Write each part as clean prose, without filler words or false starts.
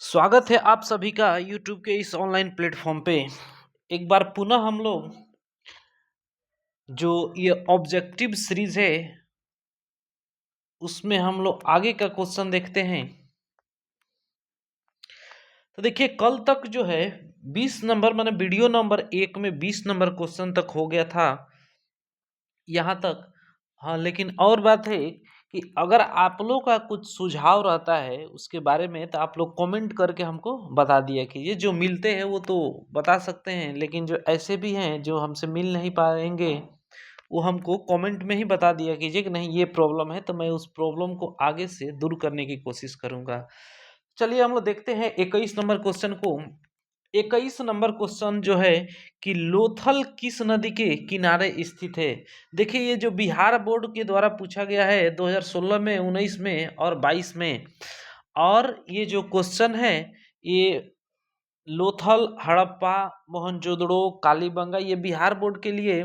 स्वागत है आप सभी का YouTube के इस ऑनलाइन प्लेटफॉर्म पे। एक बार पुनः हम लोग जो ये ऑब्जेक्टिव सीरीज है उसमें हम लोग आगे का क्वेश्चन देखते हैं। तो देखिए कल तक जो है 20 नंबर माने वीडियो नंबर 1 में 20 नंबर क्वेश्चन तक हो गया था यहाँ तक। हाँ, लेकिन और बात है कि अगर आप लोग का कुछ सुझाव रहता है उसके बारे में तो आप लोग कमेंट करके हमको बता दिया कीजिए। जो मिलते हैं वो तो बता सकते हैं, लेकिन जो ऐसे भी हैं जो हमसे मिल नहीं पाएंगे वो हमको कमेंट में ही बता दिया कीजिए कि नहीं ये प्रॉब्लम है, तो मैं उस प्रॉब्लम को आगे से दूर करने की कोशिश करूंगा। चलिए हम लोग देखते हैं 21 नंबर क्वेश्चन को। 21 नंबर क्वेश्चन जो है कि लोथल किस नदी के किनारे स्थित है। देखिए ये जो बिहार बोर्ड के द्वारा पूछा गया है 2016 में, 19 में और 22 में। और ये जो क्वेश्चन है ये लोथल, हड़प्पा, मोहनजोदड़ो, कालीबंगा, ये बिहार बोर्ड के लिए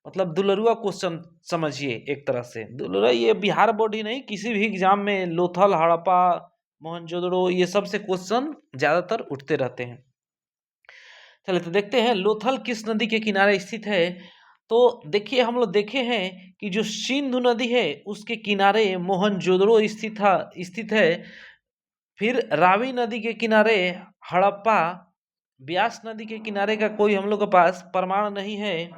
मतलब दुलरुआ क्वेश्चन समझिए। एक तरह से दुलरुआ, ये बिहार बोर्ड ही नहीं किसी भी एग्जाम में लोथल, हड़प्पा, मोहनजोदड़ो ये सब से क्वेश्चन ज्यादातर उठते रहते हैं। चलिए तो देखते हैं लोथल किस नदी के किनारे स्थित है। तो देखिए हम लोग देखे हैं कि जो सिंधु नदी है उसके किनारे मोहनजोदड़ो स्थित है। फिर रावी नदी के किनारे हड़प्पा, ब्यास नदी के किनारे का कोई हम लोग के पास प्रमाण नहीं है।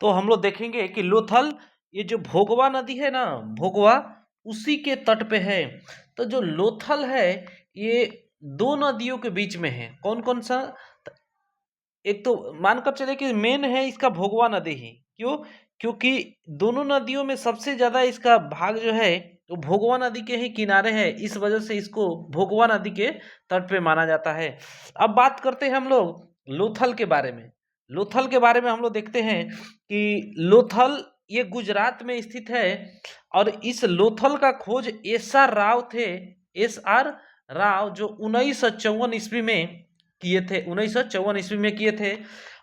तो हम लोग देखेंगे कि लोथल, ये जो भोगवा नदी है ना, भोगवा उसी के तट पे है। तो जो लोथल है ये दो नदियों के बीच में है। कौन कौन सा? एक तो मानकर चले कि मेन है इसका भोगवा नदी ही। क्यों? क्योंकि दोनों नदियों में सबसे ज्यादा इसका भाग जो है वो भोगवा नदी के ही किनारे है, इस वजह से इसको भोगवा नदी के तट पे माना जाता है। अब बात करते हैं हम लोग लोथल के बारे में। लोथल के बारे में हम लोग देखते हैं कि लोथल ये गुजरात में स्थित है। और इस लोथल का खोज एस आर राव थे, एस आर राव, जो 1954 ईस्वी में किए थे, 1954 ईस्वी में किए थे।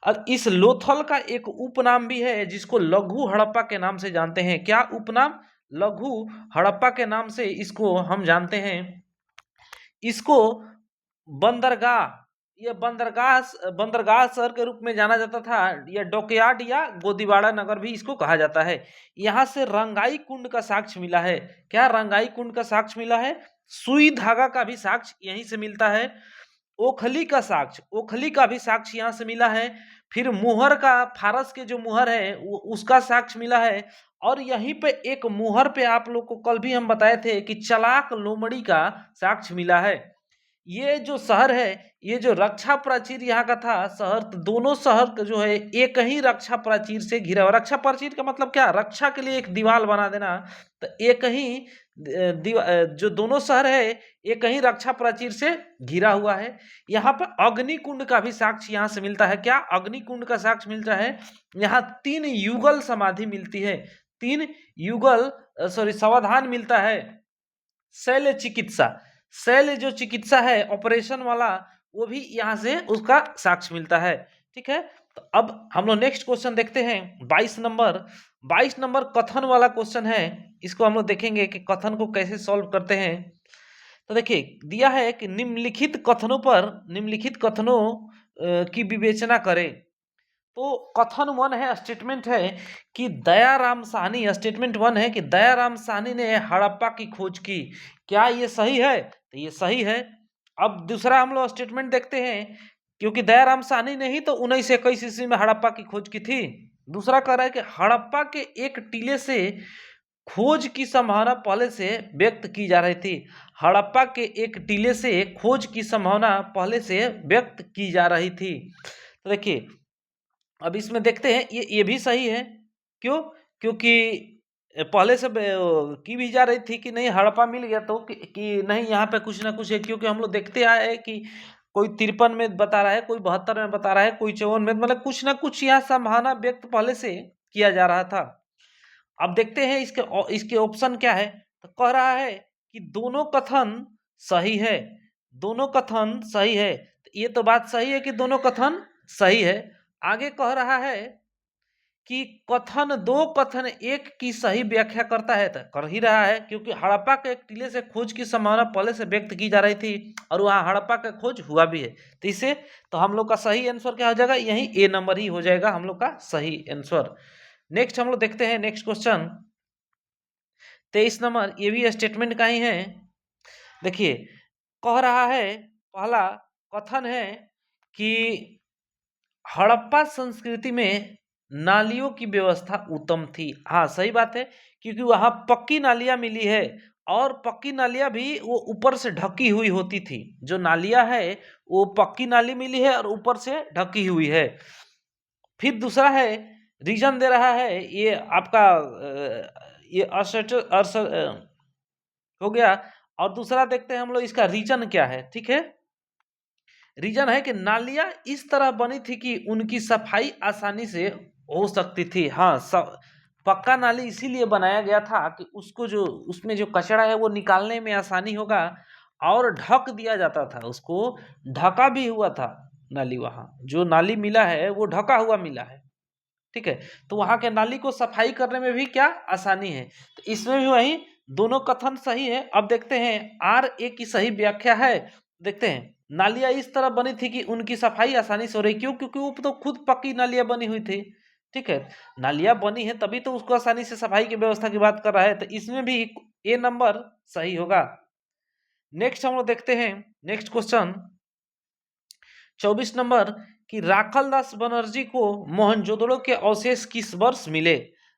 और इस लोथल का एक उपनाम भी है जिसको लघु हड़प्पा के नाम से जानते हैं। क्या उपनाम? लघु हड़प्पा के नाम से इसको हम जानते हैं। इसको बंदरगाह, ये बंदरगाह बंदरगाह शहर के रूप में जाना जाता था। या डॉकयार्ड या गोदीवाड़ा नगर भी इसको कहा जाता है। यहाँ से रंगाई कुंड का साक्ष्य मिला है। क्या रंगाई कुंड का साक्ष्य मिला है? सुई धागा का भी साक्ष्य यहीं से मिलता है। ओखली का साक्ष्य, ओखली का भी साक्ष्य यहाँ से मिला है। फिर मुहर का, फारस के जो मुहर है उसका साक्ष्य मिला है। और यहीं पे एक मुहर पे आप लोग को कल भी हम बताए थे कि चलाक लोमड़ी का साक्ष्य मिला है। ये जो शहर है, ये जो रक्षा प्राचीर यहाँ का था शहर, तो दोनों शहर का जो है एक ही रक्षा प्राचीर से घिरा हुआ। रक्षा प्राचीर का मतलब क्या? रक्षा के लिए एक दीवार बना देना। तो एक ही जो दोनों शहर है एक ही रक्षा प्राचीर से घिरा हुआ है। यहाँ पर अग्निकुंड का भी साक्ष्य यहाँ से मिलता है। क्या? अग्निकुंड का साक्ष्य मिलता है। यहाँ 3 युगल समाधि मिलती है, 3 युगल सॉरी समाधान मिलता है। शैल्य चिकित्सा, शैल्य जो चिकित्सा है ऑपरेशन वाला, वो भी यहाँ से उसका साक्ष्य मिलता है। ठीक है, तो अब हम लोग नेक्स्ट क्वेश्चन देखते हैं 22 नंबर। 22 नंबर कथन वाला क्वेश्चन है। इसको हम लोग देखेंगे कि कथन को कैसे सॉल्व करते हैं। तो देखिए दिया है कि निम्नलिखित कथनों की विवेचना करें। तो कथन 1 है, स्टेटमेंट है कि दयाराम साहनी, स्टेटमेंट 1 है कि दयाराम साहनी ने हड़प्पा की खोज की। क्या ये सही है? तो ये सही है। अब दूसरा हम लोग स्टेटमेंट देखते हैं, क्योंकि दयाराम साहनी ने ही तो 1921 ईस्वी में हड़प्पा की खोज की थी। दूसरा कह रहा है कि हड़प्पा के एक टीले से खोज की संभावना पहले से व्यक्त की जा रही थी। हड़प्पा के एक टीले से खोज की संभावना पहले से व्यक्त की जा रही थी। तो देखिए अब इसमें देखते हैं ये भी सही है। क्यों? क्योंकि पहले से की भी जा रही थी कि नहीं हड़प्पा मिल गया, तो कि नहीं यहाँ पे कुछ ना कुछ है। क्योंकि हम लोग देखते आए हैं कि कोई 53 में बता रहा है, कोई 72 में बता रहा है, कोई 54 में, मतलब कुछ ना कुछ यहाँ संभावना व्यक्त पहले से किया जा रहा था। अब देखते हैं इसके ऑप्शन क्या है। तो कह रहा है कि दोनों कथन सही है, दोनों कथन सही है। तो ये तो बात सही है कि दोनों कथन सही है। आगे कह रहा है कि कथन दो कथन एक की सही व्याख्या करता है, तो कर ही रहा है, क्योंकि हड़प्पा के एक टीले से खोज की संभावना पहले से व्यक्त की जा रही थी और वहां हड़प्पा का खोज हुआ भी है। तो इसे तो हम लोग का सही आंसर क्या हो जाएगा, यही ए नंबर ही हो जाएगा हम लोग का सही आंसर। नेक्स्ट हम लोग देखते हैं नेक्स्ट क्वेश्चन 23 नंबर, ये भी स्टेटमेंट का ही है। देखिए कह रहा है, पहला कथन है कि हड़प्पा संस्कृति में नालियों की व्यवस्था उत्तम थी। हाँ सही बात है, क्योंकि वहां पक्की नालियां मिली है और पक्की नालियां भी वो ऊपर से ढकी हुई होती थी। जो नालियां है वो पक्की नाली मिली है और ऊपर से ढकी हुई है। फिर दूसरा है, रीजन दे रहा है ये आपका ये हो गया। और दूसरा देखते हैं हम लोग इसका रीजन क्या है। ठीक है, रीजन है कि नालियां इस तरह बनी थी कि उनकी सफाई आसानी से हो सकती थी। हाँ पक्का नाली इसीलिए बनाया गया था कि उसको जो उसमें जो कचरा है वो निकालने में आसानी होगा, और ढक दिया जाता था उसको, ढका भी हुआ था नाली। वहां जो नाली मिला है वो ढका हुआ मिला है। ठीक है, तो वहां के नाली को सफाई करने में भी क्या आसानी है। तो इसमें भी वही दोनों कथन सही है। अब देखते हैं आर ए की सही व्याख्या है। देखते हैं, नालियां इस तरह बनी थी कि उनकी सफाई आसानी से हो रही। क्यों? क्योंकि वो तो खुद पक्की नालियां बनी हुई थी। ठीक है, नालियां बनी है तभी तो उसको आसानी से सफाई की व्यवस्था की बात कर रहा है, तो इसमें भी ए नंबर सही होगा। नेक्स्ट हम लोग देखते हैं नेक्स्ट क्वेश्चन 24 नंबर, कि राखल दास बनर्जी को मोहनजोदड़ो के अवशेष किस वर्ष मिले।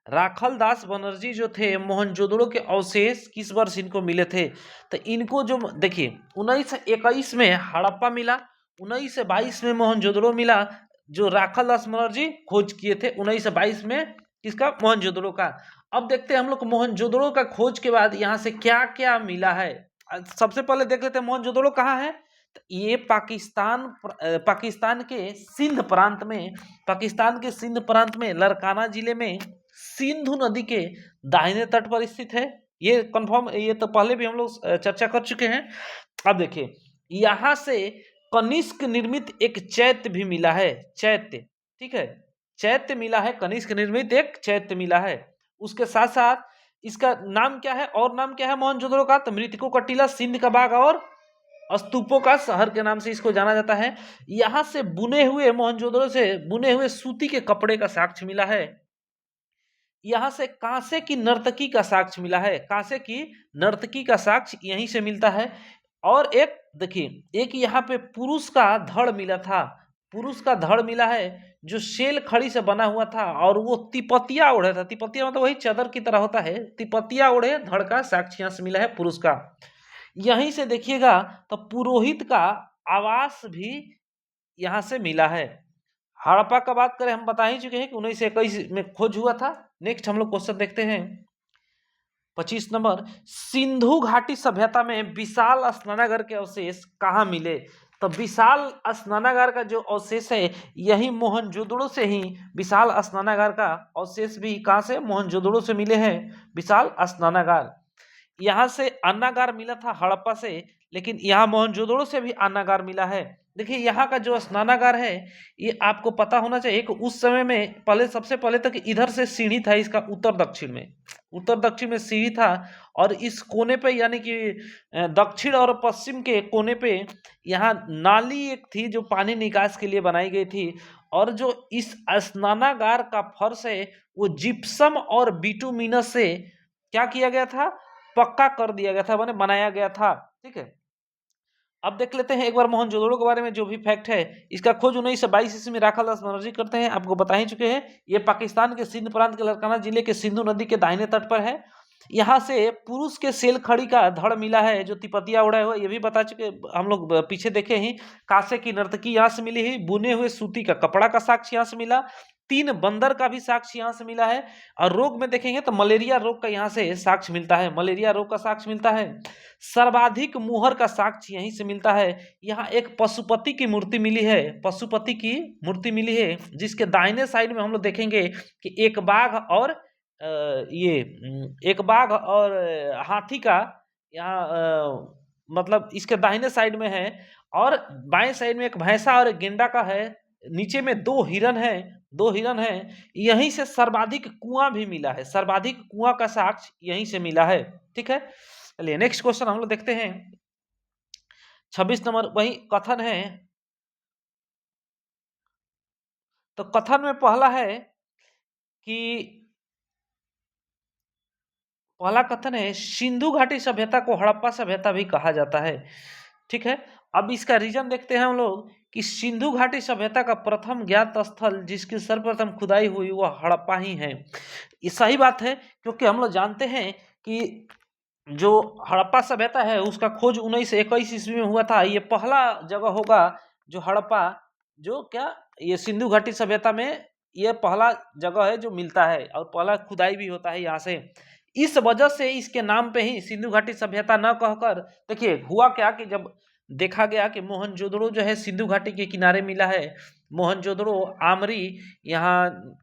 राखल दास बनर्जी जो थे, मोहनजोदड़ो के अवशेष किस वर्ष इनको मिले थे। तो इनको जो देखिए 1921 में हड़प्पा मिला, 1922 में मोहनजोदड़ो मिला। जो राखल दास बनर्जी खोज किए थे 1922 में, किसका, मोहनजोदड़ो का। अब देखते हैं हम लोग मोहनजोदड़ो का खोज के बाद यहाँ से क्या क्या मिला है। सबसे पहले देख लेते हैं मोहनजोदड़ो कहाँ है। ये पाकिस्तान के सिंध प्रांत में, पाकिस्तान के सिंध प्रांत में लरकाना जिले में सिंधु नदी के दाहिने तट पर स्थित है। ये कंफर्म, ये तो पहले भी हम लोग चर्चा कर चुके हैं। अब देखिए यहां से कनिष्क निर्मित एक चैत्य भी मिला है, चैत्य। ठीक है, चैत्य मिला है, कनिष्क निर्मित एक चैत्य मिला है। उसके साथ साथ इसका नाम क्या है, और नाम क्या है मोहनजोदड़ो का, तो मृतकों का टीला, सिंध का बाग और स्तूपों का शहर के नाम से इसको जाना जाता है। यहां से बुने हुए, मोहनजोदड़ो से बुने हुए सूती के कपड़े का साक्ष्य मिला है। यहां से कांसे की नर्तकी का साक्ष्य मिला है, कांसे की नर्तकी का साक्ष्य यहीं से मिलता है। और एक देखिए, एक यहाँ पे पुरुष का धड़ मिला था, पुरुष का धड़ मिला है जो शेल खड़ी से बना हुआ था, और वो तिपतिया ओढ़े था। तिपतिया मतलब वही चादर की तरह होता है, तिपतिया ओढ़े धड़ का साक्ष्य यहाँ से मिला है पुरुष का। यहीं से देखिएगा तो पुरोहित का आवास भी यहां से मिला है। हड़प्पा का बात करें, हम बता ही चुके हैं कि 1921 में खोज हुआ था। नेक्स्ट हम लोग क्वेश्चन देखते हैं 25 नंबर, सिंधु घाटी सभ्यता में विशाल स्नानागार के अवशेष कहाँ मिले। तो विशाल स्नानागार का जो अवशेष है, यही मोहनजोदड़ो से ही विशाल स्नानागार का अवशेष भी कहाँ से, मोहनजोदड़ो से मिले हैं विशाल स्नानागार। यहाँ से अन्नागार मिला था हड़प्पा से, लेकिन यहाँ मोहनजोदड़ो से भी अन्नागार मिला है। देखिए यहाँ का जो स्नानागार है, ये आपको पता होना चाहिए कि उस समय में पहले, सबसे पहले तक इधर से सीढ़ी था इसका, उत्तर दक्षिण में, उत्तर दक्षिण में सीढ़ी था। और इस कोने पे यानी कि दक्षिण और पश्चिम के कोने पे यहाँ नाली एक थी जो पानी निकास के लिए बनाई गई थी। और जो इस स्नानागार का फर्श है वो जिप्सम और बिटुमिनस से क्या किया गया था, पक्का कर दिया गया था, माने बनाया गया था। ठीक है, अब देख लेते हैं एक बार मोहनजोदड़ो के बारे में जो भी फैक्ट है। इसका खोज 1922 ईस्वी में राखल दास बनर्जी करते हैं, आपको बता ही चुके हैं। ये पाकिस्तान के सिंध प्रांत के लरकाना जिले के सिंधु नदी के दाहिने तट पर है। यहाँ से पुरुष के सेल खड़ी का धड़ मिला है जो तिपतिया उड़ा हुआ, ये भी बता चुके हम लोग, पीछे देखे ही। कांसे की नर्तकी यहाँ से मिली है, बुने हुए सूती का कपड़ा का साक्ष्य यहाँ से मिला, 3 बंदर का भी साक्ष्य यहाँ से मिला है। और रोग में देखेंगे तो मलेरिया रोग का यहाँ से साक्ष्य मिलता है, मलेरिया रोग का साक्ष्य मिलता है। सर्वाधिक मुहर का साक्ष्य यहीं से मिलता है। यहाँ एक पशुपति की मूर्ति मिली है, पशुपति की मूर्ति मिली है, जिसके दाहिने साइड में हम लोग देखेंगे कि एक बाघ और एक बाघ और हाथी का यहाँ मतलब इसके दाहिने साइड में है। और बाएं साइड में एक भैंसा और एक गेंडा का है। नीचे में 2 हिरन है, 2 हिरन है, यहीं से सर्वाधिक कुआं भी मिला है, सर्वाधिक कुआं का साक्ष्य यहीं से मिला है। ठीक है, चलिए नेक्स्ट क्वेश्चन हम लोग देखते हैं। 26 नंबर वही कथन है, तो कथन में पहला है कि पहला कथन है सिंधु घाटी सभ्यता को हड़प्पा सभ्यता भी कहा जाता है। ठीक है, अब इसका रीजन देखते हैं हम लोग कि सिंधु घाटी सभ्यता का प्रथम ज्ञात स्थल जिसकी सर्वप्रथम खुदाई हुई वह हड़प्पा ही है। ये सही बात है, क्योंकि हम लोग जानते हैं कि जो हड़प्पा सभ्यता है उसका खोज 1921 ईस्वी में हुआ था। ये पहला जगह होगा जो हड़प्पा, जो क्या ये सिंधु घाटी सभ्यता में ये पहला जगह है जो मिलता है और पहला खुदाई भी होता है यहाँ से। इस वजह से इसके नाम पे ही सिंधु घाटी सभ्यता न कहकर, देखिए हुआ क्या कि जब देखा गया कि मोहनजोदड़ो जो है सिंधु घाटी के किनारे मिला है, मोहनजोदड़ो, आमरी, यहाँ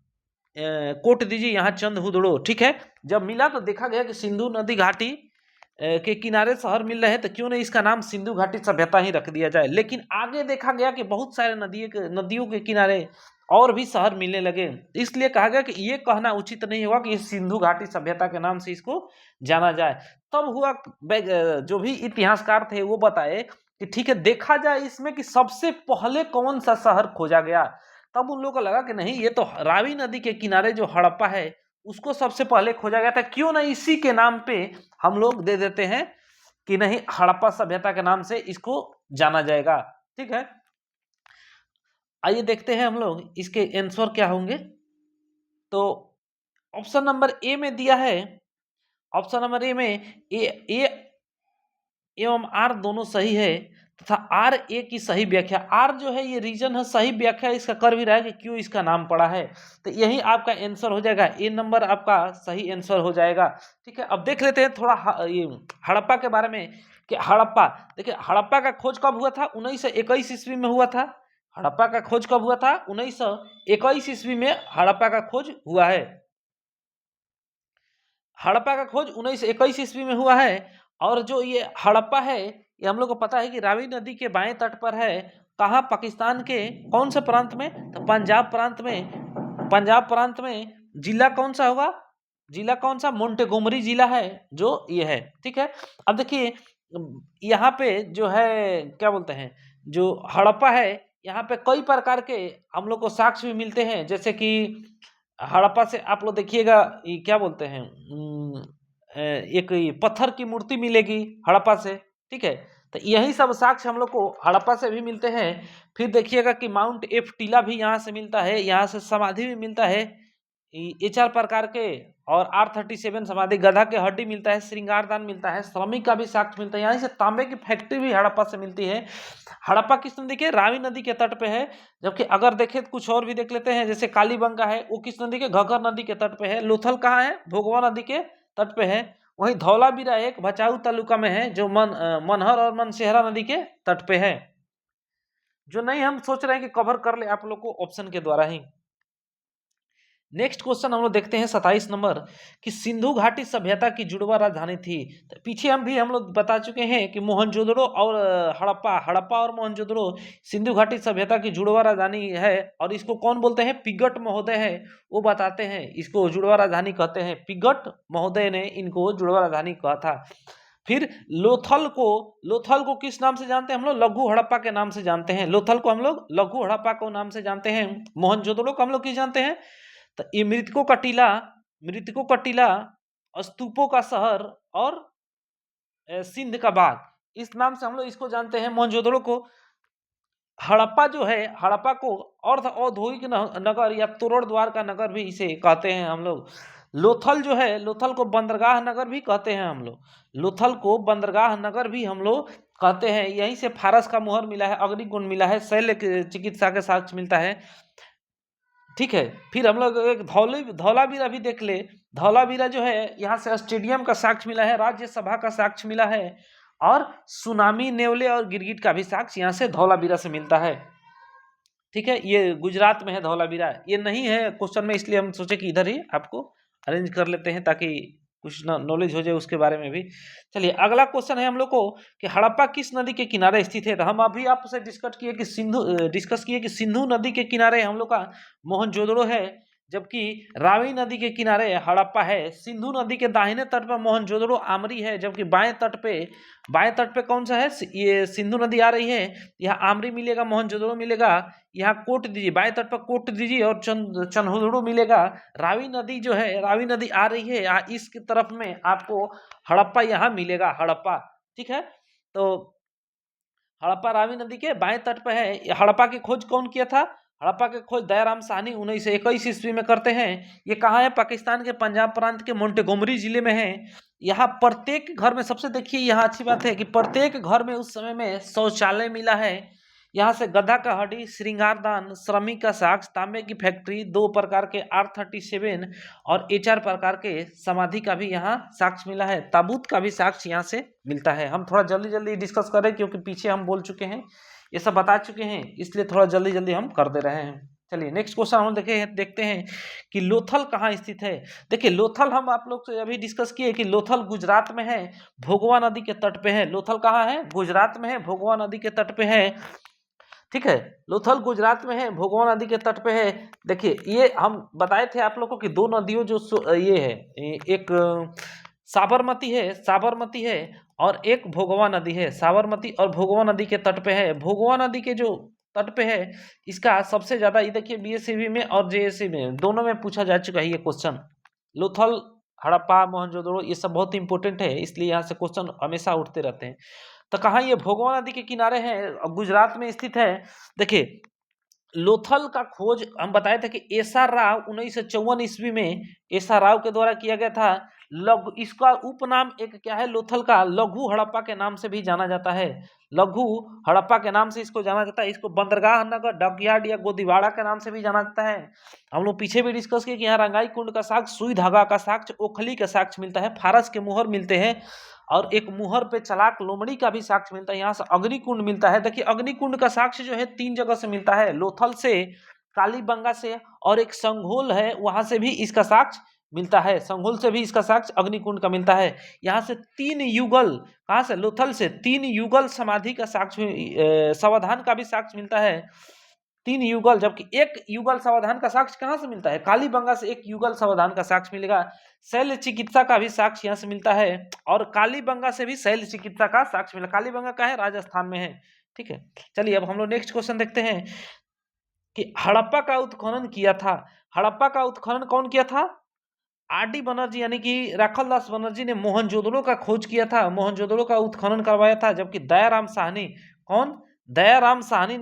कोट दीजिए, यहाँ चंद हुदड़ो। ठीक है, जब मिला तो देखा गया कि सिंधु नदी घाटी के किनारे शहर मिल रहे हैं, तो क्यों नहीं इसका नाम सिंधु घाटी सभ्यता ही रख दिया जाए। लेकिन आगे देखा गया कि बहुत सारे नदियों के किनारे और भी शहर मिलने लगे, इसलिए कहा गया कि ये कहना उचित नहीं होगा कि सिंधु घाटी सभ्यता के नाम से इसको जाना जाए। तब हुआ जो भी इतिहासकार थे वो बताए कि ठीक है, देखा जाए इसमें कि सबसे पहले कौन सा शहर खोजा गया। तब उन लोगों को लगा कि नहीं, ये तो रावी नदी के किनारे जो हड़प्पा है उसको सबसे पहले खोजा गया था, क्यों नहीं इसी के नाम पे हम लोग दे देते हैं कि नहीं, हड़प्पा सभ्यता के नाम से इसको जाना जाएगा। ठीक है, आइए देखते हैं हम लोग इसके आंसर क्या होंगे। तो ऑप्शन नंबर ए में दिया है, ऑप्शन नंबर ए में ए एवं आर दोनों सही है तथा आर ए की सही व्याख्या, आर जो है ये रीजन है, सही व्याख्या इसका कर भी रहा है कि क्यों इसका नाम पड़ा है, तो यही आपका आंसर हो जाएगा, ए नंबर आपका सही आंसर हो जाएगा। ठीक है, अब देख लेते हैं थोड़ा ये हड़प्पा के बारे में कि हड़प्पा, देखिए हड़प्पा का खोज कब हुआ था, 1921 ईस्वी में हुआ था। हड़प्पा का खोज कब हुआ था, 1921 ईस्वी में हड़प्पा का खोज हुआ है। हड़प्पा का खोज 1921 ईस्वी में हुआ है। और जो ये हड़प्पा है ये हम लोग को पता है कि रावी नदी के बाएं तट पर है। कहाँ, पाकिस्तान के कौन से प्रांत में, तो पंजाब प्रांत में। पंजाब प्रांत में जिला कौन सा होगा, जिला कौन सा, मोंटेगोमरी जिला है जो ये है। ठीक है, अब देखिए यहाँ पे जो है क्या बोलते हैं, जो हड़प्पा है यहाँ पे कई प्रकार के हम लोग को साक्ष्य भी मिलते हैं, जैसे कि हड़प्पा से आप लोग देखिएगा ये क्या बोलते हैं, एक ये पत्थर की मूर्ति मिलेगी हड़प्पा से। ठीक है, तो यही सब साक्ष्य हम लोग को हड़प्पा से भी मिलते हैं। फिर देखिएगा कि माउंट एफ टीला भी यहाँ से मिलता है, यहाँ से समाधि भी मिलता है, ये 4 प्रकार के, और R37 समाधि, गधा के हड्डी मिलता है, श्रृंगारदान मिलता है, श्रमिक का भी साक्ष्य मिलता है, यहाँ से तांबे की फैक्ट्री भी हड़प्पा से मिलती है। हड़प्पा किस नदी के, रावी नदी के तट पे है। जबकि अगर देखें तो कुछ और भी देख लेते हैं, जैसे कालीबंगा है वो किस नदी के, घग्गर नदी के तट पे है। लोथल कहाँ है, भोगवा नदी के तट पे है। वहीं धौलावीरा एक भचाऊ तालुका में है जो मनहर और मनसेहरा नदी के तट पे है। जो नहीं हम सोच रहे हैं कि कवर कर ले आप लोग को ऑप्शन के द्वारा ही। नेक्स्ट क्वेश्चन हम लोग देखते हैं 27 नंबर कि सिंधु घाटी सभ्यता की जुड़वा राजधानी थी। तो पीछे हम लोग बता चुके हैं कि मोहनजोदड़ो और हड़प्पा और मोहनजोदड़ो सिंधु घाटी सभ्यता की जुड़वा राजधानी है। और इसको कौन बोलते हैं, पिगट महोदय है वो बताते हैं, इसको जुड़वा राजधानी कहते हैं। पिगट महोदय ने इनको जुड़वा राजधानी कहा था। फिर लोथल को किस नाम से जानते हैं हम लोग, लघु हड़प्पा के नाम से जानते हैं। लोथल को हम लोग लघु हड़प्पा को नाम से जानते हैं। मोहनजोदड़ो को हम लोग किस जानते हैं, तो ये मृतकों का टीला, स्तूपों का शहर और सिंध का बाग, इस नाम से हम लोग इसको जानते हैं मोहनजोदड़ो को। हड़प्पा जो है, हड़प्पा को अर्ध औद्योगिक नगर या तोरण द्वार का नगर भी इसे कहते हैं हम लोग। लोथल जो है, लोथल को बंदरगाह नगर भी कहते हैं हम लोग। लोथल को बंदरगाह नगर भी हम लोग कहते हैं। यहीं से फारस का मुहर मिला है, अग्निकुंड मिला है, शैल्य चिकित्सा के साक्ष्य मिलता है। ठीक है, फिर हम लोग एक धौलावीरा भी देख ले। धौलावीरा जो है यहाँ से स्टेडियम का साक्ष्य मिला है, राज्यसभा का साक्ष्य मिला है, और सुनामी, नेवले और गिरगिट का भी साक्ष्य यहाँ से धौलावीरा से मिलता है। ठीक है, ये गुजरात में है धौलावीरा, ये नहीं है क्वेश्चन में, इसलिए हम सोचे कि इधर ही आपको अरेंज कर लेते हैं ताकि कुछ नॉलेज हो जाए उसके बारे में भी। चलिए अगला क्वेश्चन है हम लोग को कि हड़प्पा किस नदी के किनारे स्थित है। तो हम अभी आपसे डिस्कस किए कि सिंधु नदी के किनारे हम लोग का मोहनजोदड़ो है, जबकि रावी नदी के किनारे हड़प्पा है। सिंधु नदी के दाहिने तट पर मोहनजोदड़ो आमरी है, जबकि बाएं तट पे कौन सा है, ये सिंधु नदी आ रही है। यहाँ आमरी मिलेगा, मोहनजोदड़ो मिलेगा। यहाँ कोट दीजिए, बाएं तट पर कोट दीजिए और चन्होदड़ो मिलेगा। रावी नदी जो है, रावी नदी आ रही है यहाँ इसकी तरफ में, आपको हड़प्पा यहाँ मिलेगा, हड़प्पा। ठीक है, तो हड़प्पा रावी नदी के बाएं तट पर है। हड़प्पा की खोज कौन किया था? हड़प्पा की खोज दयाराम साहनी 1921 ईस्वी में करते हैं। ये कहाँ है? पाकिस्तान के पंजाब प्रांत के मोंटेगोमरी जिले में है। यहाँ प्रत्येक घर में, सबसे देखिए यहाँ अच्छी बात है कि प्रत्येक घर में उस समय में शौचालय मिला है। यहाँ से गधा का हड्डी, श्रृंगारदान, श्रमिक का साक्ष्य, तांबे की फैक्ट्री, 2 प्रकार के R37 और HR प्रकार के समाधि का भी यहाँ साक्ष्य मिला है। ताबूत का भी साक्ष्य यहाँ से मिलता है। हम थोड़ा जल्दी जल्दी डिस्कस करें क्योंकि पीछे हम बोल चुके हैं, ये सब बता चुके हैं, इसलिए थोड़ा जल्दी जल्दी हम कर दे रहे हैं। चलिए नेक्स्ट क्वेश्चन हम देखते हैं कि लोथल कहाँ स्थित है। देखिए लोथल हम आप लोग से अभी डिस्कस किए कि लोथल गुजरात में है, भोगवा नदी के तट पे है। लोथल कहाँ है? गुजरात में है, भोगवा नदी के तट पे है। ठीक है, लोथल गुजरात में है, भोगवा नदी के तट पे है। देखिए ये हम बताए थे आप लोगों को कि 2 नदियों जो ये है, एक साबरमती है और एक भोगवा नदी है। साबरमती और भोगवा नदी के तट पे है। भोगवा नदी के जो तट पे है, इसका सबसे ज्यादा, ये देखिए बीएससीबी में और जेएससी में दोनों में पूछा जा चुका है ये क्वेश्चन। लोथल, हड़प्पा, मोहनजोदड़ो ये सब बहुत इंपॉर्टेंट है, इसलिए यहाँ से क्वेश्चन हमेशा उठते रहते हैं। तो कहाँ? ये भोगवा नदी के किनारे है, गुजरात में स्थित है। देखिए लोथल का खोज हम बताए थे कि एस.आर. राव 1954 ईस्वी में एस.आर. राव के द्वारा किया गया था। लघु, इसका उपनाम एक क्या है लोथल का? लघु हड़प्पा के नाम से भी जाना जाता है। लघु हड़प्पा के नाम से इसको जाना जाता है। इसको बंदरगाह नगर, डॉकयार्ड या गोदीवाड़ा के नाम से भी जाना जाता है। हम लोग पीछे भी डिस्कस किए कि यहाँ रंगाई कुंड का साक्ष्य, सुई धागा का साक्ष्य, ओखली का साक्ष्य मिलता है, फारस के मुहर मिलते हैं और एक मुहर पे चलाक लोमड़ी का भी साक्ष्य मिलता है। यहाँ से अग्निकुंड मिलता है। देखिए अग्निकुंड का साक्ष्य जो है 3 जगह से मिलता है, लोथल से, कालीबंगा से और एक संघोल है, वहां से भी इसका साक्ष्य मिलता है। संघोल से भी इसका साक्ष्य अग्निकुंड का मिलता है। यहाँ से 3 युगल, कहाँ से? लोथल से 3 युगल समाधि का साक्ष्य, सावधान का भी साक्ष्य मिलता है। 3 युगल, जबकि 1 युगल सावधान का साक्ष्य कहाँ से मिलता है? कालीबंगा से 1 युगल सावधान का साक्ष्य मिलेगा। शैल चिकित्सा का भी साक्ष्य यहाँ से मिलता है और कालीबंगा से भी शैल चिकित्सा का साक्ष्य मिला। कालीबंगा का है, राजस्थान में है। ठीक है, चलिए अब हम लोग नेक्स्ट क्वेश्चन देखते हैं कि हड़प्पा का उत्खनन किया था। हड़प्पा का उत्खनन कौन किया था? R.D. बनर्जी यानी कि राखल दास बनर्जी ने मोहनजोदड़ो का खोज किया था, मोहनजोदड़ो का उत्खनन करवाया था। जबकि दयाराम साहनी, कौन? दयाराम साहनी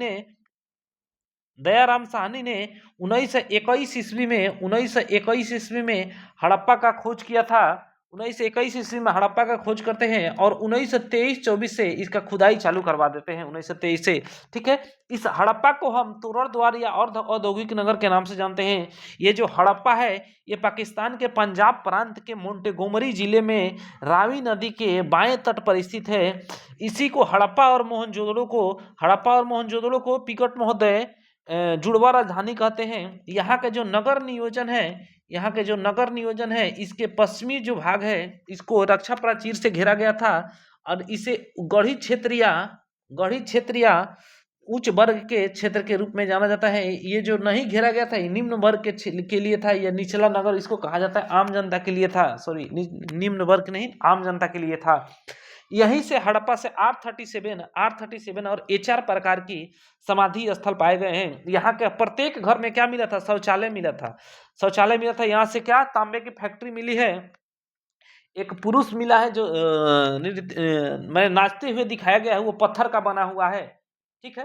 ने 1921 ईस्वी में हड़प्पा का खोज किया था। 1921 ईस्वी में हड़प्पा का खोज करते हैं और 1923-24 से इसका खुदाई चालू करवा देते हैं, 1923 से। ठीक है, इस हड़प्पा को हम तोरण द्वार या अर्ध औद्योगिक नगर के नाम से जानते हैं। ये जो हड़प्पा है, ये पाकिस्तान के पंजाब प्रांत के मोंटेगोमरी जिले में रावी नदी के बाएं तट पर स्थित है। इसी को हड़प्पा और मोहनजोदड़ो को पिकट महोदय जुड़वा राजधानी कहते हैं। यहाँ के जो नगर नियोजन है, इसके पश्चिमी जो भाग है, इसको रक्षा प्राचीर से घेरा गया था और इसे गढ़ी क्षेत्रीय उच्च वर्ग के क्षेत्र के रूप में जाना जाता है। ये जो नहीं घेरा गया था, ये निम्न वर्ग के लिए था। यह निचला नगर इसको कहा जाता है, आम जनता के लिए था। सॉरी, निम्न वर्ग नहीं, आम जनता के लिए था। यहीं से हड़प्पा से R37 और HR प्रकार की समाधि स्थल पाए गए हैं। यहाँ के प्रत्येक घर में क्या मिला था? शौचालय मिला था। यहाँ से क्या? तांबे की फैक्ट्री मिली है। एक पुरुष मिला है जो मैंने नाचते हुए दिखाया गया है, वो पत्थर का बना हुआ है। ठीक है,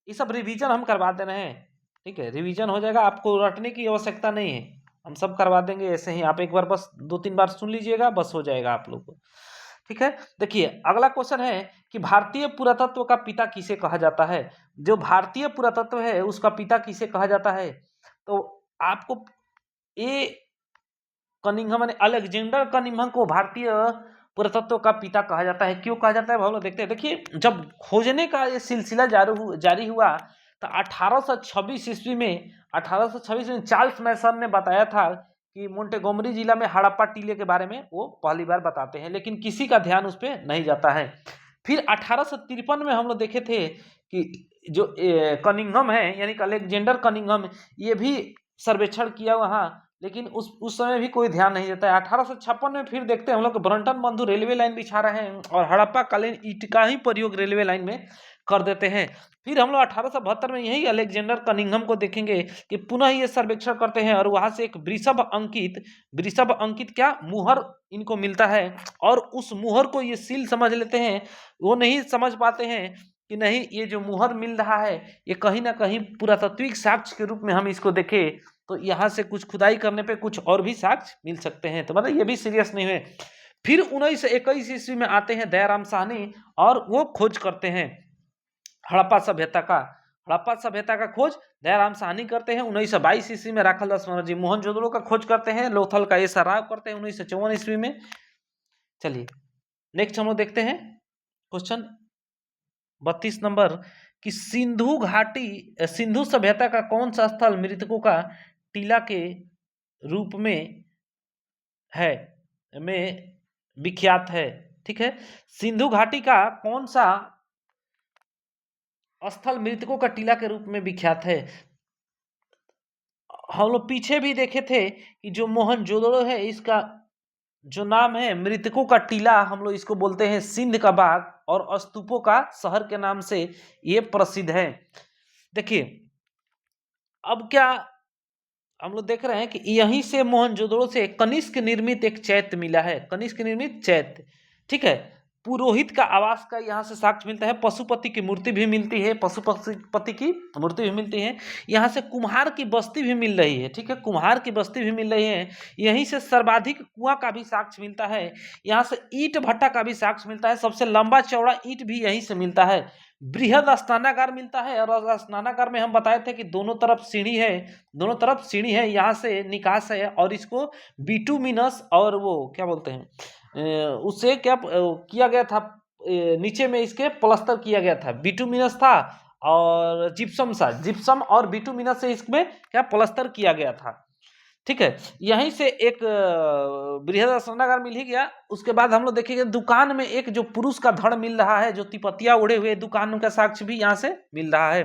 ये सब रिवीजन हम करवा दे रहे हैं। ठीक है, रिवीजन हो जाएगा, आपको रटने की आवश्यकता नहीं है, हम सब करवा देंगे ऐसे ही। आप एक बार बस 2-3 बार सुन लीजिएगा, बस हो जाएगा आप लोग को। ठीक है, देखिए अगला क्वेश्चन है कि भारतीय पुरातत्व का पिता किसे कहा जाता है? जो भारतीय पुरातत्व है उसका पिता किसे कहा जाता है? तो आपको कनिंघम यानी अलेक्जेंडर कनिंघम को भारतीय पुरातत्व का पिता कहा जाता है। क्यों कहा जाता है हम लोग देखते हैं। देखिए जब खोजने का ये सिलसिला जारी हुआ तो 1826 ईस्वी में चार्ल्स मैसन ने बताया था कि मोंटेगोमरी जिला में हड़प्पा टीले के बारे में वो पहली बार बताते हैं, लेकिन किसी का ध्यान उस पर नहीं जाता है। फिर 1853 में हम लोग देखे थे कि जो कनिंघम है यानी कि अलेक्जेंडर कनिंघम, ये भी सर्वेक्षण किया वहाँ, लेकिन उस समय भी कोई ध्यान नहीं देता है। 1856 में फिर देखते हैं हम लोग ब्रंटन बंधु रेलवे लाइन बिछा रहे हैं और हड़प्पा कालीन ईंट का ही प्रयोग रेलवे लाइन में कर देते हैं। फिर हम लोग 1872 में यही अलेक्जेंडर कनिंघम को देखेंगे कि पुनः ये सर्वेक्षण करते हैं और वहां से एक वृषभ अंकित क्या मुहर इनको मिलता है और उस मुहर को ये सील समझ लेते हैं। वो नहीं समझ पाते हैं कि नहीं, ये जो मुहर मिल रहा है ये कहीं ना कहीं पुरातात्विक साक्ष्य के रूप में हम इसको देखें तो यहाँ से कुछ खुदाई करने पे कुछ और भी साक्ष्य मिल सकते हैं। तो मतलब ये भी सीरियस नहीं हुए। फिर 1921 ईस्वी में आते हैं दयाराम साहनी और वो खोज करते हैं हड़प्पा सभ्यता का खोज दयाराम साहनी करते हैं। 1922 ईस्वी में राखालदास बनर्जी मोहनजोदड़ो का खोज करते हैं। लोथल का एस आर राव करते हैं 1954 ईस्वी में। चलिए नेक्स्ट हम लोग देखते हैं क्वेश्चन 32 नंबर कि सिंधु सभ्यता का कौन सा स्थल मृतकों का टीला के रूप में विख्यात है। ठीक है, सिंधु घाटी का कौन सा स्थल मृतकों का टीला के रूप में विख्यात है। हम लोग पीछे भी देखे थे कि जो मोहनजोदड़ो है इसका जो नाम है मृतकों का टीला, हम लोग इसको बोलते हैं सिंध का बाग और स्तूपों का शहर के नाम से ये प्रसिद्ध है। देखिए अब क्या हम लोग देख रहे हैं कि यहीं से मोहनजोदड़ो से कनिष्क निर्मित एक चैत्य मिला है, कनिष्क निर्मित चैत्य। ठीक है, पुरोहित का आवास का यहाँ से साक्ष्य मिलता है। पशुपति की मूर्ति भी मिलती है, पशुपति की मूर्ति भी मिलती है। यहाँ से कुम्हार की बस्ती भी मिल रही है। ठीक है, कुम्हार की बस्ती भी मिल रही है। यहीं से सर्वाधिक कुआं का भी साक्ष्य मिलता है। यहाँ से ईंट भट्टा का भी साक्ष्य मिलता है। सबसे लंबा चौड़ा ईंट भी यहीं से मिलता है। बृहद स्नानागार मिलता है और स्नानागार में हम बताए थे कि दोनों तरफ सीढ़ी है, यहाँ से निकास है और इसको बिटुमिनस और वो क्या बोलते हैं उससे क्या किया गया था, नीचे में इसके प्लास्टर किया गया था। बिटुमिनस था और जिप्सम और बिटुमिनस से इसमें क्या प्लास्टर किया गया था। ठीक है, यहीं से एक बृहद स्नानागार मिल ही गया। उसके बाद हम लोग देखेंगे दुकान में एक जो पुरुष का धड़ मिल रहा है, जो तिपतिया उड़े हुए दुकान का साक्ष्य भी यहाँ से मिल रहा है।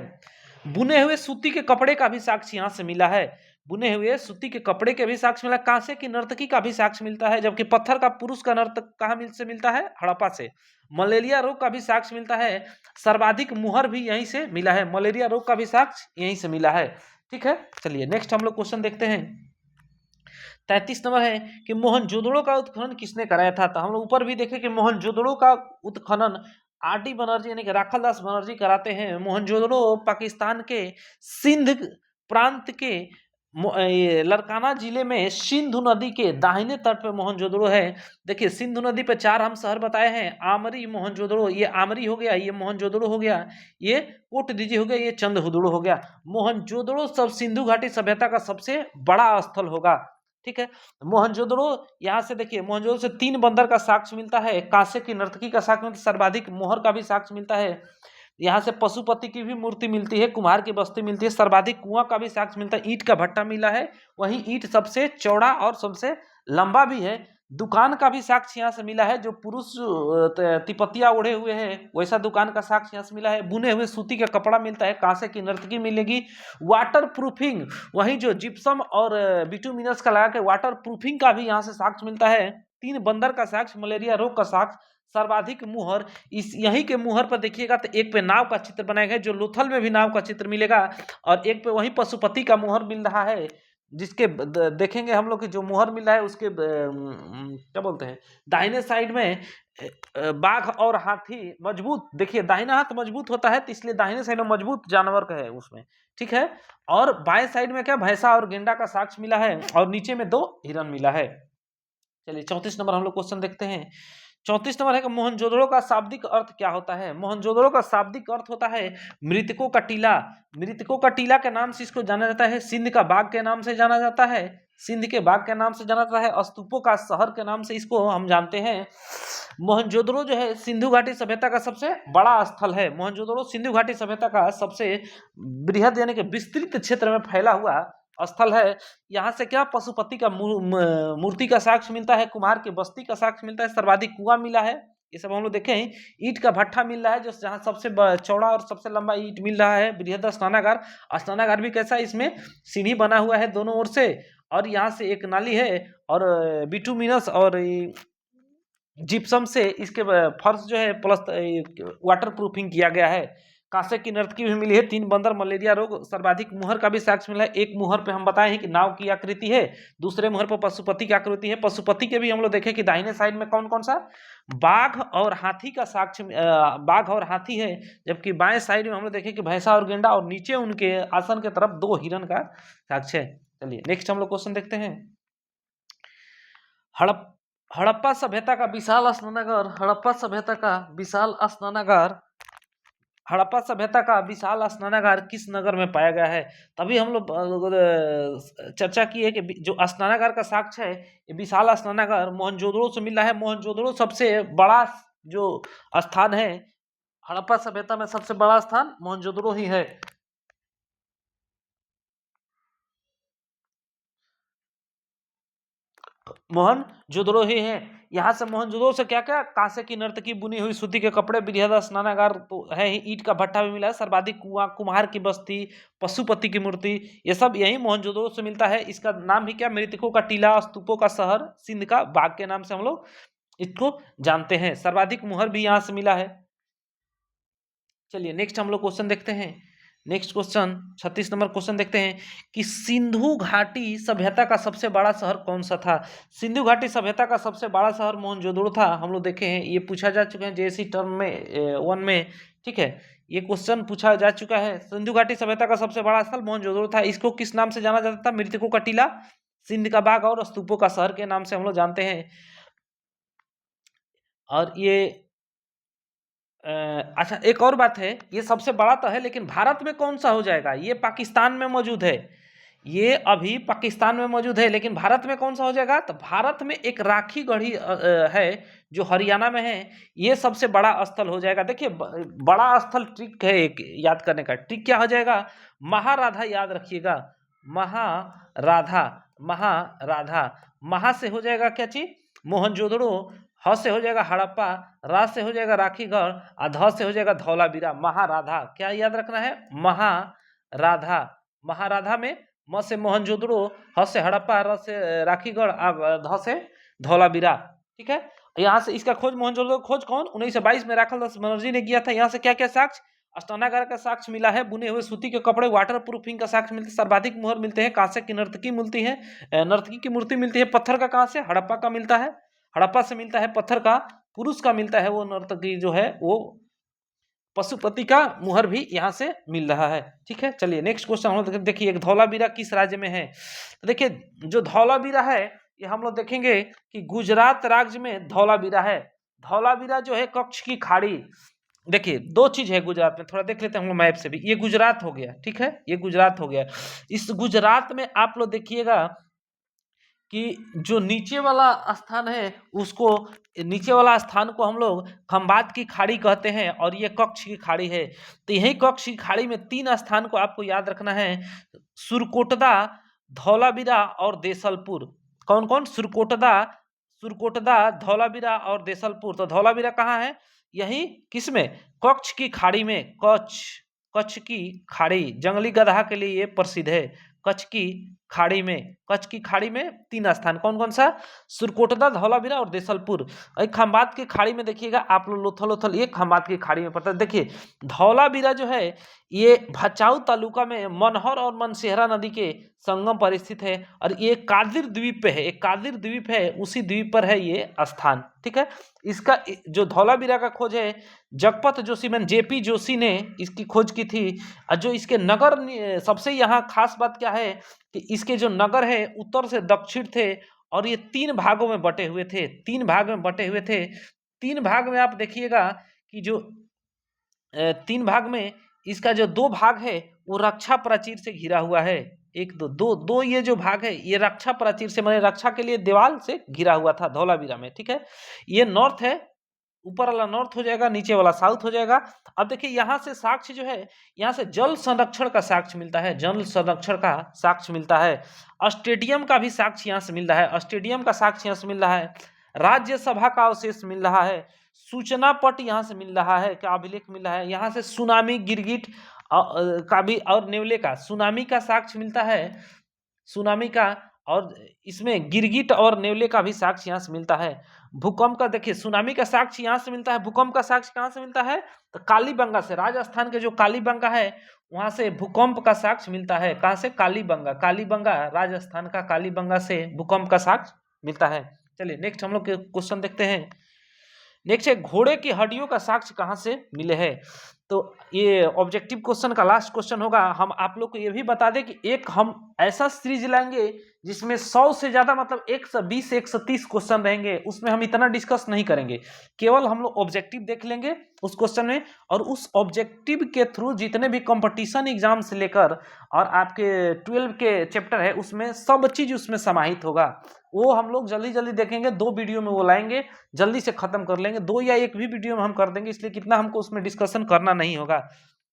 बुने हुए सूती के कपड़े का भी साक्ष्य यहाँ से मिला है। बुने हुए सूती के कपड़े के भी साक्ष्य मिला। कांसे की नर्तकी का भी साक्ष्य मिलता है, जबकि पत्थर का पुरुष का नर्तक कहाँ से मिलता है, हड़प्पा से। मलेरिया रोग का भी साक्ष्य मिलता है। सर्वाधिक मुहर भी यहीं से मिला है। मलेरिया रोग का भी साक्ष्य यहीं से मिला है। ठीक है, चलिए नेक्स्ट हम लोग क्वेश्चन देखते हैं। 33 नंबर है कि मोहनजोदड़ो का उत्खनन किसने कराया था। तो हम लोग ऊपर भी देखे कि मोहनजोदड़ो का उत्खनन आर.डी. बनर्जी यानी कि राखालदास बनर्जी कराते हैं। मोहनजोदड़ो पाकिस्तान के सिंध प्रांत के लरकाना जिले में सिंधु नदी के दाहिने तट पे मोहनजोदड़ो है। देखिए सिंधु नदी पे 4 हम शहर बताए हैं, आमरी, मोहनजोदड़ो, ये आमरी हो गया, ये मोहनजोदड़ो हो गया, ये कोटदीजी हो गया, ये चंदहुदड़ो हो गया। मोहनजोदड़ो सब सिंधु घाटी सभ्यता का सबसे बड़ा स्थल होगा। ठीक है, मोहनजोदड़ो यहाँ से देखिए मोहनजोदड़ो से 3 बंदर का साक्ष्य मिलता है। कांसे की नर्तकी का साक्ष्य मिलता है। सर्वाधिक मोहर का भी साक्ष्य मिलता है। यहाँ से पशुपति की भी मूर्ति मिलती है। कुम्हार की बस्ती मिलती है। सर्वाधिक कुआं का भी साक्ष्य मिलता है। ईंट का भट्टा मिला है, वहीं ईंट सबसे चौड़ा और सबसे लंबा भी है। दुकान का भी साक्ष्य यहाँ से मिला है। जो पुरुष तिपतिया ओढ़े हुए हैं वैसा दुकान का साक्ष्य यहाँ से मिला है। बुने हुए सूती का कपड़ा मिलता है। कांसे की नर्तकी मिलेगी। वाटर प्रूफिंग, वहीं जो जिप्सम और बिटुमिनस का लगा के वाटर प्रूफिंग का भी यहाँ से साक्ष्य मिलता है। 3 बंदर का साक्ष्य, मलेरिया रोग का साक्ष्य, सर्वाधिक मुहर। इस यहीं के मुहर पर देखिएगा तो एक पे नाव का चित्र बनाया गया, जो लोथल में भी नाव का चित्र मिलेगा, और एक पे वहीं पशुपति का मुहर मिल रहा है, जिसके देखेंगे हम लोग कि जो मुहर मिला है उसके क्या बोलते हैं दाहिने साइड में बाघ और हाथी मजबूत, देखिए दाहिना हाथ मजबूत होता है तो इसलिए दाहिने साइड में मजबूत जानवर का है उसमें। ठीक है, और बाएं साइड में क्या भैंसा और गेंडा का साक्ष्य मिला है और नीचे में 2 हिरन मिला है। चलिए 34 नंबर हम लोग क्वेश्चन देखते हैं। 34 नंबर है कि मोहनजोदड़ो का शाब्दिक अर्थ क्या होता है। मोहनजोदड़ो का शाब्दिक अर्थ होता है मृतकों का टीला। मृतकों का टीला के नाम से इसको जाना जाता है। सिंध का बाग के नाम से जाना जाता है। सिंध के बाग के नाम से जाना जाता है। स्तूपों का शहर के नाम से इसको हम जानते हैं। मोहनजोदड़ो जो है सिंधु घाटी सभ्यता का सबसे बड़ा स्थल है। मोहनजोदड़ो सिंधु घाटी सभ्यता का सबसे बृहद यानी कि विस्तृत क्षेत्र में फैला हुआ स्थल है। यहाँ से क्या पशुपति का मूर्ति का साक्ष्य मिलता है, कुम्हार की बस्ती का साक्ष्य मिलता है, सर्वाधिक कुआं मिला है, ये सब हम लोग देखे हैं। ईंट का भट्ठा मिल रहा है, जो जहाँ सबसे चौड़ा और सबसे लंबा ईंट मिल रहा है। बृहद स्नानागार, स्नानागार भी कैसा है, इसमें सीढ़ी बना हुआ है दोनों ओर से, और यहाँ से एक नाली है, और बिटुमिनस और जिप्सम से इसके फर्श जो है प्लस वाटर प्रूफिंग किया गया है। कांसे की नर्तकी भी मिली है। 3 बंदर मलेरिया रोग, सर्वाधिक मुहर का भी साक्ष्य मिला है। एक मुहर पे हम बताए हैं कि नाव की आकृति है, दूसरे मुहर पर पशुपति की आकृति है। पशुपति के भी हम लोग देखें कि दाहिने साइड में कौन कौन सा बाघ और हाथी का साक्ष्य, बाघ और हाथी है, जबकि बाएं साइड में हम लोग देखें कि भैंसा और गेंडा, और नीचे उनके आसन के तरफ 2 हिरन का साक्ष्य है। चलिए नेक्स्ट हम लोग क्वेश्चन देखते हैं। हड़प्पा सभ्यता का विशाल स्नानागार, हड़प्पा सभ्यता का विशाल स्नानागार, हड़प्पा सभ्यता का विशाल स्नानागार किस नगर में पाया गया है? तभी हम लोग चर्चा की है कि जो स्नानागार का साक्ष्य है, ये विशाल स्नानागार मोहनजोदड़ो से मिला है। मोहनजोदड़ो सबसे बड़ा जो स्थान है, हड़प्पा सभ्यता में सबसे बड़ा स्थान मोहनजोदड़ो ही है। मोहनजोदड़ो ही है। यहाँ से मोहनजोदड़ो से क्या क्या, कांसे की नर्तकी, बुनी हुई सूती के कपड़े, बृहद स्नानागार तो है ही, ईंट का भट्टा भी मिला है, सर्वाधिक कुआं, कुम्हार की बस्ती, पशुपति की मूर्ति, ये सब यही मोहनजोदड़ो से मिलता है। इसका नाम भी क्या, मृतकों का टीला, स्तूपों का शहर, सिंध का बाग के नाम से हम लोग इसको जानते हैं। सर्वाधिक मुहर भी यहाँ से मिला है। चलिए नेक्स्ट हम लोग क्वेश्चन देखते हैं। नेक्स्ट क्वेश्चन 36 नंबर क्वेश्चन देखते हैं कि सिंधु घाटी सभ्यता का सबसे बड़ा शहर कौन सा था? सिंधु घाटी सभ्यता का सबसे बड़ा शहर मोहनजोदड़ो था। हम लोग देखे हैं, ये पूछा जा चुका है जेएससी टर्म में 1 में, ठीक है, ये क्वेश्चन पूछा जा चुका है। सिंधु घाटी सभ्यता का सबसे बड़ा स्थल मोहनजोदड़ो था। इसको किस नाम से जाना जाता था? मृतकों का टीला, सिंध का बाग और स्तूपों का शहर के नाम से हम लोग जानते हैं। और ये अच्छा एक और बात है, ये सबसे बड़ा तो है, लेकिन भारत में कौन सा हो जाएगा? ये पाकिस्तान में मौजूद है, ये अभी पाकिस्तान में मौजूद है, लेकिन भारत में कौन सा हो जाएगा? तो भारत में एक राखी गढ़ी है जो हरियाणा में है, ये सबसे बड़ा स्थल हो जाएगा। देखिए बड़ा स्थल ट्रिक है एक याद करने का, ट्रिक क्या हो जाएगा? महाराधा याद रखिएगा, महाराधा, महाराधा, महा से हो जाएगा क्या चीज? मोहनजोदड़ो, ह से हो जाएगा हड़प्पा, रा से हो जाएगा राखीगढ़, और ध से हो जाएगा धौलावीरा। महाराधा क्या याद रखना है? महाराधा। महाराधा में म से मोहनजोदड़ो, ह से हड़प्पा, र से राखीगढ़, ध से धौलावीरा, ठीक है। यहाँ से इसका खोज मोहनजोदड़ो खोज कौन 1922 में राखालदास बनर्जी ने किया था। यहाँ से क्या क्या साक्ष्य? स्नानागार का साक्ष्य मिला है, बुने हुए सूती के कपड़े, वाटर प्रूफिंग का साक्ष्य मिलता है, सर्वाधिक मुहर मिलते हैं, कांसे की नर्तकी मिलती है, नर्तकी की मूर्ति मिलती है। पत्थर का कहाँ से? हड़प्पा का मिलता है, हड़प्पा से मिलता है पत्थर का। पुरुष का मिलता है वो नर्तकी जो है वो पशुपति का मुहर भी यहाँ से मिल रहा है, ठीक है। चलिए नेक्स्ट क्वेश्चन हम लोग देखिए, एक धौलावीरा किस राज्य में है? तो देखिए जो धौलावीरा है ये हम लोग देखेंगे कि गुजरात राज्य में धौलावीरा है। धौलावीरा जो है कच्छ की खाड़ी, देखिए 2 चीज है गुजरात में, थोड़ा देख लेते हैं हम लोग मैप से भी। ये गुजरात हो गया, ठीक है, ये गुजरात हो गया। इस गुजरात में आप लोग देखिएगा कि जो नीचे वाला स्थान है उसको, नीचे वाला स्थान को हम लोग खंबात की खाड़ी कहते हैं, और ये कच्छ की खाड़ी है। तो यही कच्छ की खाड़ी में 3 स्थान को आपको याद रखना है, सुरकोटदा, धौलावीरा और देसलपुर। कौन कौन? सुरकोटदा, धौलावीरा और देसलपुर। तो धौलावीरा कहाँ है? यही किसमें? कच्छ की खाड़ी में। कच्छ की खाड़ी जंगली गधा के लिए ये प्रसिद्ध है। कच्छ की खाड़ी में, कच्छ की खाड़ी में 3 स्थान, कौन कौन सा? सुरकोटदा, धौलावीरा और देसलपुर। खंबात की खाड़ी में देखिएगा आप लोग लोथल, ये खंबात की खाड़ी में पड़ता है। देखिए धौलावीरा जो है ये भचाऊ तालुका में मनहर और मनसेहरा नदी के संगम पर स्थित है, और ये कादिर द्वीप पे है, एक कादिर द्वीप है, उसी द्वीप पर है ये स्थान, ठीक है। इसका जो धौलावीरा का खोज है जगपत जोशी में, जेपी जोशी ने इसकी खोज की थी। और जो इसके नगर, सबसे यहाँ खास बात क्या है कि इसके जो नगर है उत्तर से दक्षिण थे, और ये 3 भागों में बटे हुए थे, 3 भाग में बटे हुए थे। 3 भाग में आप देखिएगा कि जो 3 भाग में इसका जो 2 भाग है वो रक्षा प्राचीर से घिरा हुआ है। एक दो ये जो भाग है ये रक्षा प्राचीर से, माने रक्षा के लिए दीवार से घिरा हुआ था धौलावीरा में, ठीक है। ये नॉर्थ है, ऊपर वाला नॉर्थ हो जाएगा, नीचे वाला साउथ हो जाएगा। अब देखिए यहाँ से साक्ष्य जो है, यहाँ से जल संरक्षण का साक्ष्य मिलता है, जल संरक्षण का साक्ष्य मिलता है, स्टेडियम का भी साक्ष्य यहाँ से मिल रहा है, स्टेडियम का साक्ष्य यहाँ से मिल रहा है, राज्यसभा का अवशेष मिल रहा है, सूचना पट यहाँ से मिल रहा है, क्या अभिलेख मिल रहा है, यहाँ से सुनामी गिरगिट का भी और नेवले का, सुनामी का साक्ष्य मिलता है, सुनामी का, और इसमें गिरगिट और नेवले का भी साक्ष्य यहाँ से मिलता है। भूकंप का देखिए, सुनामी का साक्ष्य यहाँ से मिलता है, भूकंप का साक्ष्य कहाँ से मिलता है, तो कालीबंगा से, राजस्थान के जो कालीबंगा है वहां से भूकंप का साक्ष्य मिलता है। कहाँ से, कालीबंगा, कालीबंगा राजस्थान का, कालीबंगा से भूकंप का साक्ष्य मिलता है। चलिए नेक्स्ट हम लोग के क्वेश्चन देखते हैं। नेक्स्ट है घोड़े की हड्डियों का साक्ष्य कहाँ से मिले हैं। तो ये ऑब्जेक्टिव क्वेश्चन का लास्ट क्वेश्चन होगा। हम आप लोग को ये भी बता दें कि एक हम ऐसा सीरीज लाएंगे जिसमें 100 से ज्यादा मतलब 120 से 130 क्वेश्चन रहेंगे, उसमें हम इतना डिस्कस नहीं करेंगे, केवल हम लोग ऑब्जेक्टिव देख लेंगे उस क्वेश्चन में, और उस ऑब्जेक्टिव के थ्रू जितने भी कंपटीशन एग्जाम से लेकर और आपके 12 के चैप्टर है उसमें सब चीज उसमें समाहित होगा। वो हम लोग जल्दी जल्दी देखेंगे, 2 वीडियो में वो लाएंगे, जल्दी से खत्म कर लेंगे, 2 या 1 भी वीडियो में हम कर देंगे, इसलिए कितना हमको उसमें डिस्कशन करना नहीं होगा।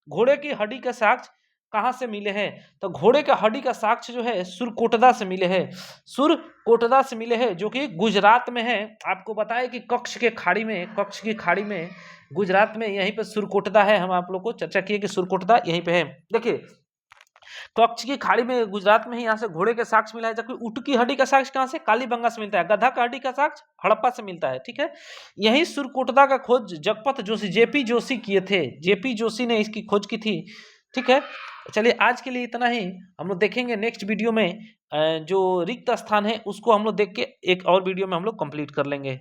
घोड़े की हड्डी का साक्ष्य कहाँ से मिले हैं, तो घोड़े का हड्डी का साक्ष्य जो है सुरकोटदा से मिले हैं, सुरकोटदा से मिले हैं, जो कि गुजरात में है। आपको बताया कि कच्छ की खाड़ी में गुजरात में यहीं पे सुरकोटदा है, हम आप लोग को चर्चा किए कि सुरकोटदा यहीं पे है। देखिए कच्छ की खाड़ी में गुजरात में ही यहाँ से घोड़े के साक्ष्य मिला है, जबकि ऊँट की हड्डी का साक्ष्य कहाँ से, कालीबंगा से मिलता है, गधा का हड्डी का साक्ष्य हड़प्पा से मिलता है। ठीक है, यही सुरकोटदा का खोज जगपत जोशी, जेपी जोशी किए थे, जेपी जोशी ने इसकी खोज की थी। ठीक है, चलिए आज के लिए इतना ही, हम लोग देखेंगे नेक्स्ट वीडियो में जो रिक्त स्थान है उसको हम लोग देख के एक और वीडियो में हम लोग कंप्लीट कर लेंगे।